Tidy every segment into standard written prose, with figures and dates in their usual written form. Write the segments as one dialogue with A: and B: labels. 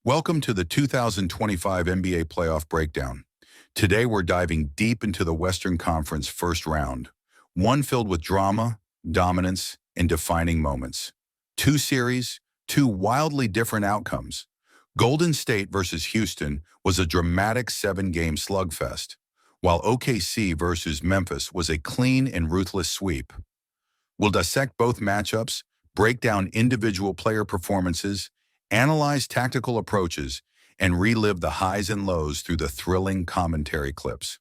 A: Welcome to the 2025 NBA Playoff Breakdown. Today we're diving deep into the Western Conference first round, one filled with drama, dominance, and defining moments. Two series, two wildly different outcomes. Golden State versus Houston was a dramatic seven-game slugfest, while OKC versus Memphis was a clean and ruthless sweep. We'll dissect both matchups, break down individual player performances, analyze tactical approaches, and relive the highs and lows through the thrilling commentary clips.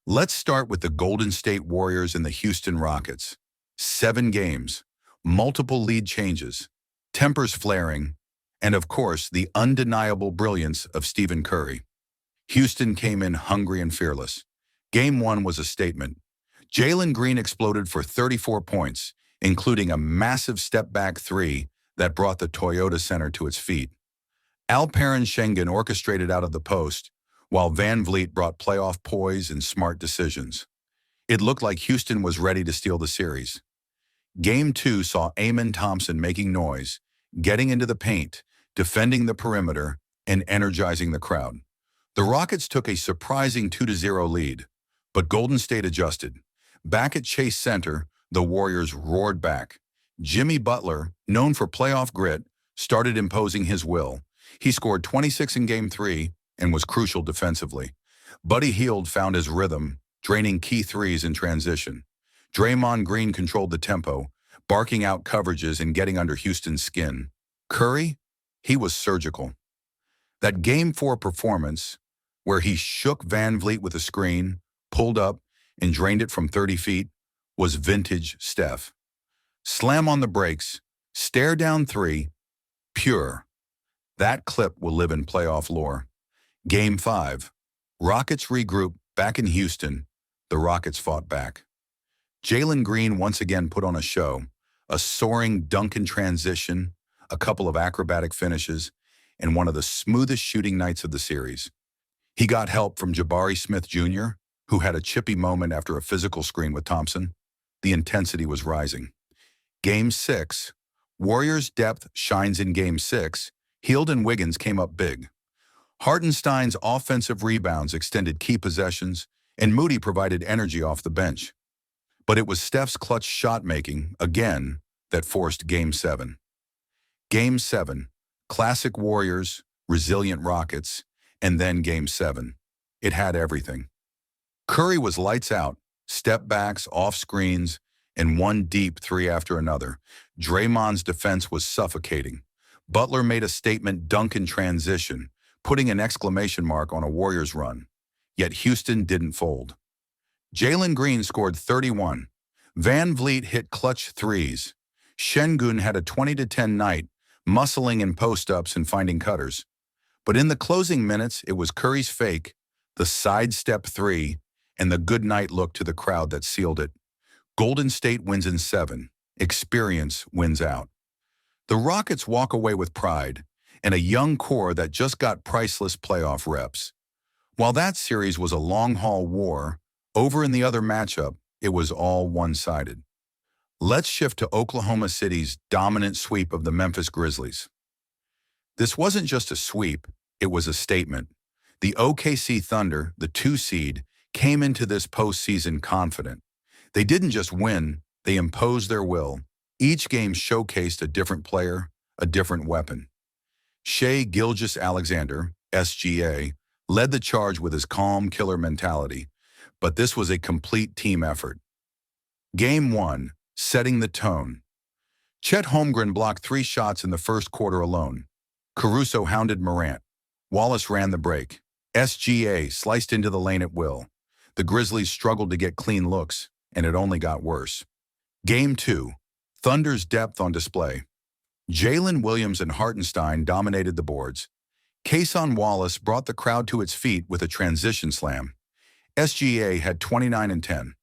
A: Let's start with the Golden State Warriors and the Houston Rockets. 7 games, multiple lead changes, tempers flaring, and of course, the undeniable brilliance of Stephen Curry. Houston came in hungry and fearless. Game 1 was a statement. Jalen Green exploded for 34 points, including a massive step-back three that brought the Toyota Center to its feet. Alperen Sengun orchestrated out of the post, while Van Vliet brought playoff poise and smart decisions. It looked like Houston was ready to steal the series. Game 2 saw Amen Thompson making noise, getting into the paint, defending the perimeter, and energizing the crowd. The Rockets took a surprising 2-0 lead, but Golden State adjusted. Back at Chase Center, the Warriors roared back. Jimmy Butler, known for playoff grit, started imposing his will. He scored 26 in Game 3 and was crucial defensively. Buddy Hield found his rhythm, draining key threes in transition. Draymond Green controlled the tempo, barking out coverages and getting under Houston's skin. Curry? He was surgical. That Game 4 performance, where he shook Van Vliet with a screen, pulled up, and drained it from 30 feet, was vintage Steph. Slam on the brakes, stare down three, pure. That clip will live in playoff lore. Game 5. Rockets regroup back in Houston. The Rockets fought back. Jalen Green once again put on a show, a soaring dunk in transition, a couple of acrobatic finishes, and one of the smoothest shooting nights of the series. He got help from Jabari Smith Jr., who had a chippy moment after a physical screen with Thompson. The intensity was rising. Game 6. Warriors' depth shines in Game 6. Hield and Wiggins came up big. Hartenstein's offensive rebounds extended key possessions, and Moody provided energy off the bench. But it was Steph's clutch shot-making, again, that forced Game 7. Game 7. Classic Warriors, resilient Rockets, and then Game 7. It had everything. Curry was lights out, step backs, off screens, and one deep three after another. Draymond's defense was suffocating. Butler made a statement dunk in transition, putting an exclamation mark on a Warriors run. Yet Houston didn't fold. Jalen Green scored 31. Van Vliet hit clutch threes. Sengun had a 20-10 night, muscling in post-ups and finding cutters. But in the closing minutes, it was Curry's fake, the sidestep three, and the goodnight look to the crowd that sealed it. Golden State wins in 7. Experience wins out. The Rockets walk away with pride and a young core that just got priceless playoff reps. While that series was a long-haul war, over in the other matchup, it was all one-sided. Let's shift to Oklahoma City's dominant sweep of the Memphis Grizzlies. This wasn't just a sweep, it was a statement. The OKC Thunder, the 2 seed, came into this postseason confident. They didn't just win, they imposed their will. Each game showcased a different player, a different weapon. Shai Gilgeous-Alexander, SGA, led the charge with his calm killer mentality, but this was a complete team effort. Game 1, setting the tone. Chet Holmgren blocked 3 shots in the first quarter alone. Caruso hounded Morant. Wallace ran the break. SGA sliced into the lane at will. The Grizzlies struggled to get clean looks, and it only got worse. Game 2, Thunder's depth on display. Jalen Williams and Hartenstein dominated the boards. Cason Wallace brought the crowd to its feet with a transition slam. SGA had 29 and 10.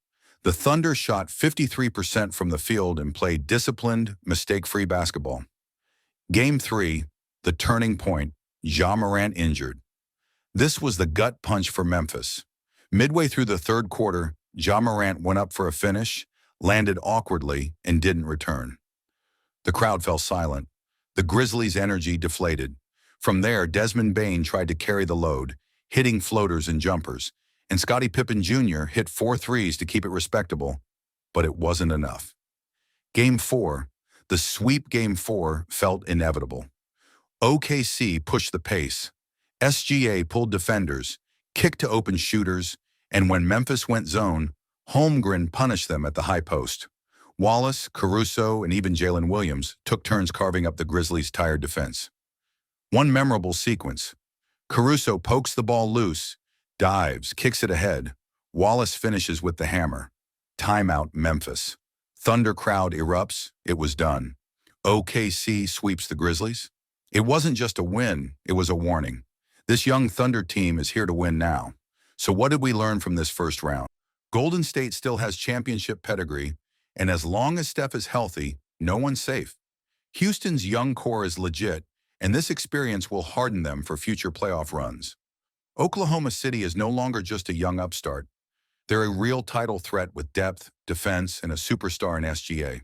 A: The Thunder shot 53% from the field and played disciplined, mistake-free basketball. Game 3, the turning point, Ja Morant injured. This was the gut punch for Memphis. Midway through the third quarter, Ja Morant went up for a finish, landed awkwardly, and didn't return. The crowd fell silent. The Grizzlies' energy deflated. From there, Desmond Bain tried to carry the load, hitting floaters and jumpers, and Scottie Pippen Jr. hit 4 threes to keep it respectable, but it wasn't enough. Game 4, the sweep Game 4 felt inevitable. OKC pushed the pace. SGA pulled defenders, kicked to open shooters, and when Memphis went zone, Holmgren punished them at the high post. Wallace, Caruso, and even Jalen Williams took turns carving up the Grizzlies' tired defense. One memorable sequence. Caruso pokes the ball loose, dives, kicks it ahead. Wallace finishes with the hammer. Timeout, Memphis. Thunder crowd erupts. It was done. OKC sweeps the Grizzlies. It wasn't just a win, it was a warning. This young Thunder team is here to win now. So what did we learn from this first round? Golden State still has championship pedigree, and as long as Steph is healthy, no one's safe. Houston's young core is legit, and this experience will harden them for future playoff runs. Oklahoma City is no longer just a young upstart. They're a real title threat with depth, defense, and a superstar in SGA.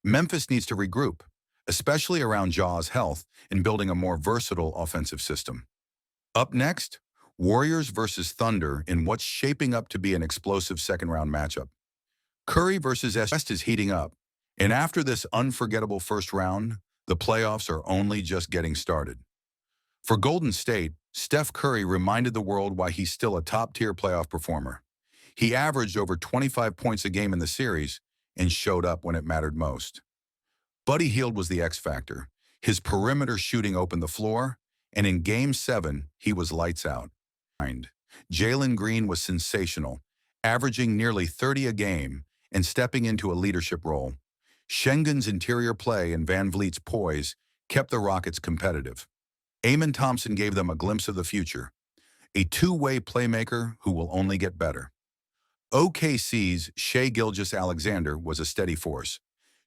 A: Memphis needs to regroup, especially around Ja's health and building a more versatile offensive system. Up next, Warriors versus Thunder in what's shaping up to be an explosive second-round matchup. Curry versus West is heating up, and after this unforgettable first round, the playoffs are only just getting started. For Golden State, Steph Curry reminded the world why he's still a top-tier playoff performer. He averaged over 25 points a game in the series and showed up when it mattered most. Buddy Hield was the X factor. His perimeter shooting opened the floor, and in Game 7, he was lights out. Jalen Green was sensational, averaging nearly 30 a game and stepping into a leadership role. Schengen's interior play and Van Vliet's poise kept the Rockets competitive. Amen Thompson gave them a glimpse of the future, a two-way playmaker who will only get better. OKC's Shai Gilgeous-Alexander was a steady force.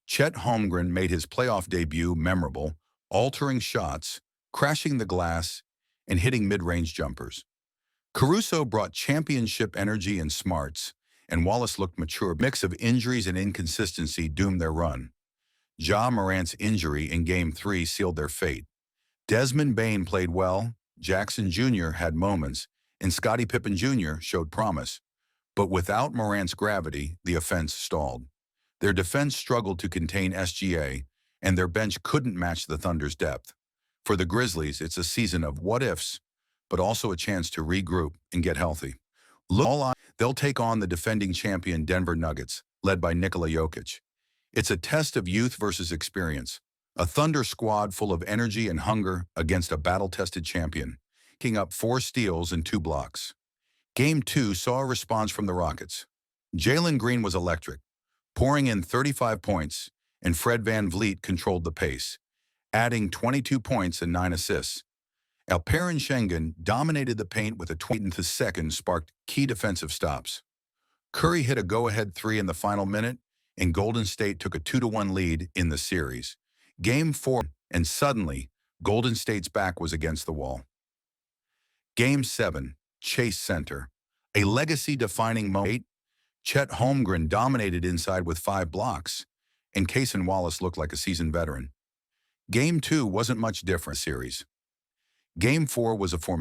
A: Chet Holmgren made his playoff debut memorable, altering shots, crashing the glass, and hitting mid-range jumpers. Caruso brought championship energy and smarts, and Wallace looked mature. A mix of injuries and inconsistency doomed their run. Ja Morant's injury in Game 3 sealed their fate. Desmond Bain played well, Jackson Jr. had moments, and Scottie Pippen Jr. showed promise. But without Morant's gravity, the offense stalled. Their defense struggled to contain SGA, and their bench couldn't match the Thunder's depth. For the Grizzlies, it's a season of what-ifs, but also a chance to regroup and get healthy. They'll take on the defending champion Denver Nuggets, led by Nikola Jokic. It's a test of youth versus experience, a Thunder squad full of energy and hunger against a battle-tested champion, picking up 4 steals and 2 blocks. Game 2 saw a response from the Rockets. Jalen Green was electric, pouring in 35 points, and Fred Van Vliet controlled the pace, adding 22 points and 9 assists. Alperen Sengun dominated the paint with a 20th second sparked key defensive stops. Curry hit a go-ahead 3 in the final minute, and Golden State took a 2-1 lead in the series. Game 4, and suddenly, Golden State's back was against the wall. Game 7, Chase Center. A legacy-defining moment. Chet Holmgren dominated inside with 5 blocks, and Cason Wallace looked like a seasoned veteran. Game 2 wasn't much different series. Game 4 was a formation.